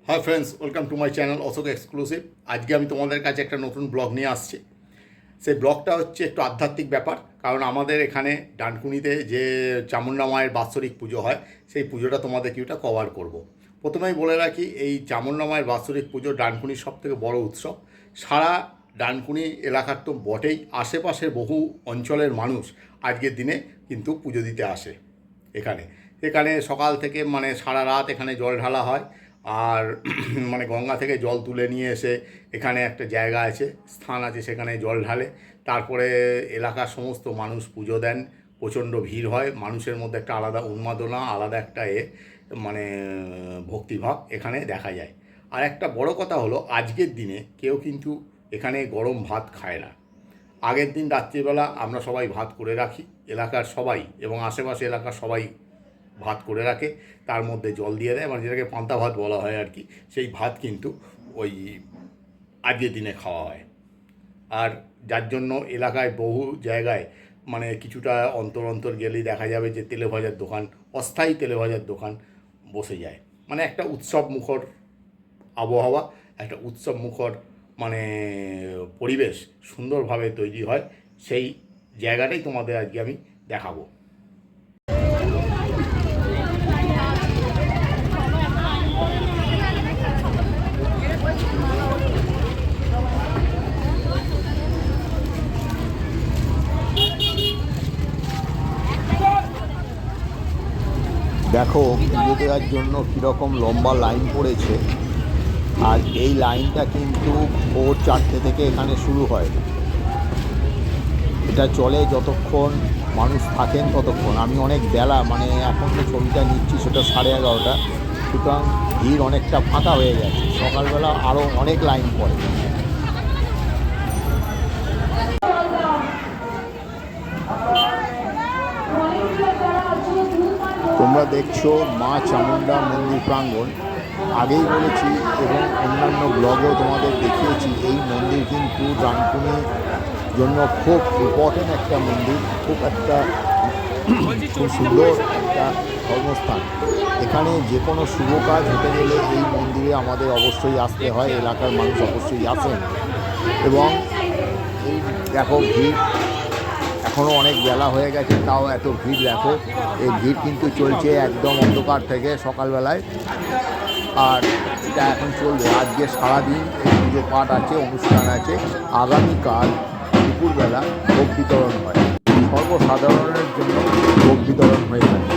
High friends, welcome to my channel Ashok exclusive. আজকে আমি তোমাদের কাছে একটা নতুন ব্লগ নিয়ে আসছি। সেই ব্লগটা হচ্ছে একটু আধ্যাত্মিক ব্যাপার, কারণ আমাদের এখানে ডানকুনিতে যে চামুণ্ডা মায়ের বাৎসরিক পুজো হয়, সেই পুজোটা তোমাদের কিছুটা কভার করব। প্রথমেই বলে রাখি, এই চামুণ্ডা মায়ের বাৎসরিক পুজো ডানকুনির সবথেকে বড় উৎসব। সারা ডানকুনি এলাকার তো বটেই, আশেপাশের বহু অঞ্চলের মানুষ আজকের দিনে কিন্তু পুজো দিতে আসে এখানে। এখানে সকাল থেকে সারা রাত এখানে জল ঢালা হয়। আর গঙ্গা থেকে জল তুলে নিয়ে এসে এখানে একটা জায়গা আছে, স্থান আছে, সেখানে জল ঢালে। তারপরে এলাকার সমস্ত মানুষ পুজো দেন। প্রচণ্ড ভিড় হয়, মানুষের মধ্যে একটা আলাদা উন্মাদনা, আলাদা একটা ভক্তিভাব এখানে দেখা যায়। আর একটা বড় কথা হলো, আজকের দিনে কেউ কিন্তু এখানে গরম ভাত খায় না। আগের দিন রাত্রিবেলা আমরা সবাই ভাত করে রাখি, এলাকার সবাই এবং আশেপাশে এলাকার সবাই ভাত করে রাখে, তার মধ্যে জল দিয়ে দেয়, যেটাকে পান্তা ভাত বলা হয় আর কি। সেই ভাত কিন্তু ওই আজকের দিনে খাওয়া হয়। আর যার জন্য এলাকায় বহু জায়গায় কিছুটা অন্তর অন্তর গেলেই দেখা যাবে যে তেলে ভাজার দোকান, অস্থায়ী তেলে ভাজার দোকান বসে যায়। একটা উৎসব মুখর আবহাওয়া, একটা উৎসব মুখর পরিবেশ সুন্দরভাবে তৈরি হয়। সেই জায়গাটাই তোমাদের আজকে আমি দেখাবো। দেখো পুজো দেওয়ার জন্য কীরকম লম্বা লাইন পড়েছে। আর এই লাইনটা কিন্তু ভোর 4টে থেকে এখানে শুরু হয়। এটা চলে যতক্ষণ মানুষ থাকেন ততক্ষণ। আমি অনেক বেলা এখন যে ছবিটা নিচ্ছি সেটা 11:30, সুতরাং ভিড় অনেকটা ফাঁকা হয়ে গেছে। সকালবেলা আরও অনেক লাইন পড়ে। তোমরা দেখছো মা চামুণ্ডা মন্দির প্রাঙ্গণ। আগেই বলেছি এবং অন্যান্য ব্লগেও তোমাদের দেখিয়েছি, এই মন্দির কিন্তু ডানকুনির জন্য খুব ইম্পর্টেন্ট একটা মন্দির, খুব সুন্দর একটা ধর্মস্থান। এখানে যে কোনো শুভ কাজ হতে গেলে এই মন্দিরে আমাদের অবশ্যই আসতে হয়, এলাকার মানুষ অবশ্যই আসেন। এবং এই দেখো ভিড়, এখনও অনেক বেলা হয়ে গেছে, তাও এত ভিড় দেখো। এই ভিড় কিন্তু চলছে একদম অন্ধকার থেকে সকালবেলায়। আর এটা এখন চলবে, আজকে সারাদিন এই পুজো পাঠ আছে, অনুষ্ঠান আছে। আগামীকাল দুপুরবেলা ভোগ বিতরণ হয়, সর্বসাধারণের জন্য ভোগ বিতরণ হয়ে থাকে।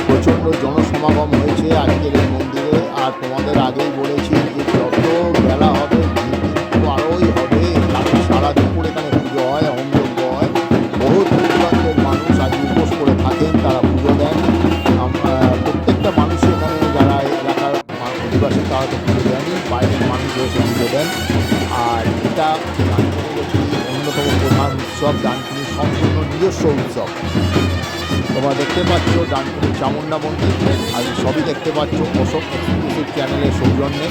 প্রচণ্ড জনসমাগম হয়েছে আজকের এই মন্দিরে। আর তোমাদের আগেই বলেছি যে যত বেলা হবে ভিড় কিন্তু আরোই হবে, কারণ সারা দুপুর এখানে পুজো হয়, হোমযজ্ঞ হয়। বহু দূর দূরান্তের মানুষ আজ উপোস করে থাকেন, তারা পুজো দেন। প্রত্যেকটা মানুষই এখানে, যারা এলাকার অধিবাসী তারা তো পুজো দেনই, বাইরের মানুষ এসে পুজো দেন। আর এটা ডানকুনির অন্যতম প্রধান উৎসব, ডানকুনির সম্পূর্ণ নিজস্ব উৎসব। তোমরা দেখতে পাচ্ছ ডানকুনি চামুণ্ডা মন্দির, আর সবই দেখতে পাচ্ছ অশোক এক্সক্লুসিভ চ্যানেলের সৌজন্যে।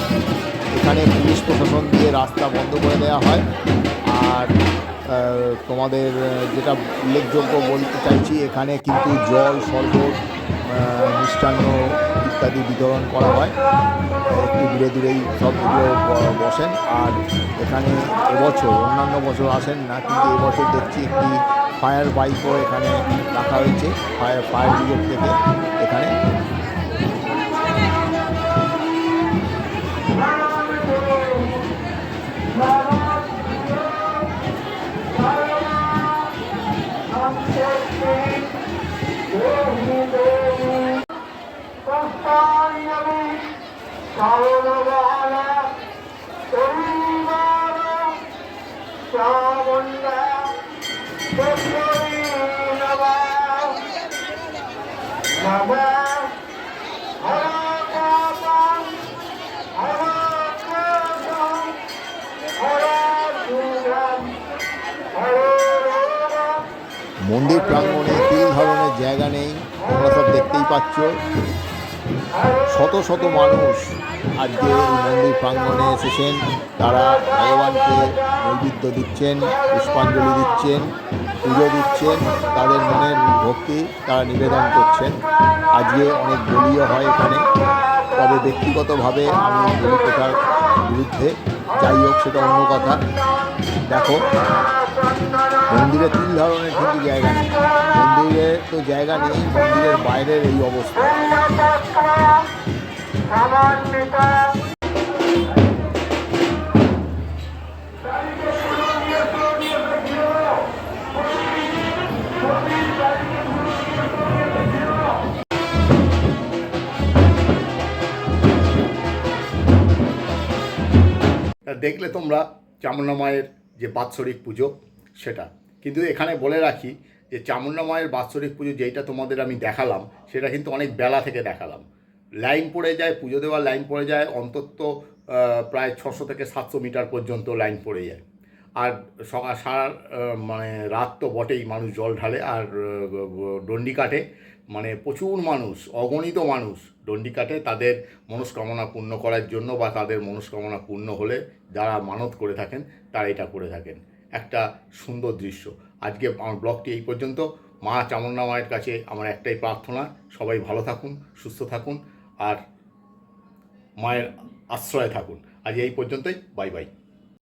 এখানে পুলিশ প্রশাসন দিয়ে রাস্তা বন্ধ করে দেওয়া হয়। আর তোমাদের যেটা উল্লেখযোগ্য বলতে চাইছি, এখানে কিন্তু জল, শরবত, মিষ্টান্ন ইত্যাদি বিতরণ করা হয়। একটু দূরে দূরেই সব এগুলো বসেন। আর এখানে এবছর, অন্যান্য বছর আসেন না, কিন্তু এবছর দেখছি একটি ফায়ার বাইকও এখানে রাখা হয়েছে, ফায়ার ব্রিগেড থেকে এখানে। Baba মন্দির প্রাঙ্গণে তিল ধরনের জায়গা নেই, তোমরা সব দেখতেই পাচ্ছ। শত শত মানুষ আজকে এই মন্দির প্রাঙ্গণে এসেছেন, তারা ভগবানকে নৈবেদ্য দিচ্ছেন, পুষ্পাঞ্জলি দিচ্ছেন, পুজো দিচ্ছেন, তাদের মনের ভক্তি তারা নিবেদন করছেন। আজকে অনেক বলিও হয় এখানে, তবে ব্যক্তিগতভাবে আমি বলি প্রথার বিরুদ্ধে। যাই হোক, সেটা অন্য কথা। দেখো, মন্দিরে তিল ধরনের কিন্তু জায়গা নেই, মন্দিরে তো জায়গা নেই, মন্দিরের বাইরের এই অবস্থা। দেখলে তোমরা চামুণ্ডা মায়ের যে বাৎসরিক পুজো সেটা, কিন্তু এখানে বলে রাখি যে চামুণ্ডা মায়ের বাৎসরিক পুজো যেইটা তোমাদের আমি দেখালাম, সেটা কিন্তু অনেক বেলা থেকে দেখালাম। লাইন পড়ে যায়, পুজো দেওয়ার লাইন পড়ে যায় অন্তত প্রায় 600 থেকে 700 মিটার পর্যন্ত লাইন পড়ে যায়। আর সারা মানে রাত তো বটেই, মানুষ জল ঢালে আর ডন্ডি কাটে, মানে প্রচুর মানুষ, অগণিত মানুষ ডন্ডি কাটে তাদের মনস্কামনা পূর্ণ করার জন্য, বা তাদের মনস্কামনা পূর্ণ হলে যারা মানত করে থাকেন তারা এটা করে থাকেন। একটা সুন্দর দৃশ্য। আজকে আমার ব্লগটি এই পর্যন্ত। মা চামুণ্ডা মায়ের কাছে আমার একটাই প্রার্থনা, সবাই ভালো থাকুন, সুস্থ থাকুন আর মায়ের আশ্রয়ে থাকুন। আজ এই পর্যন্তই, বাই বাই।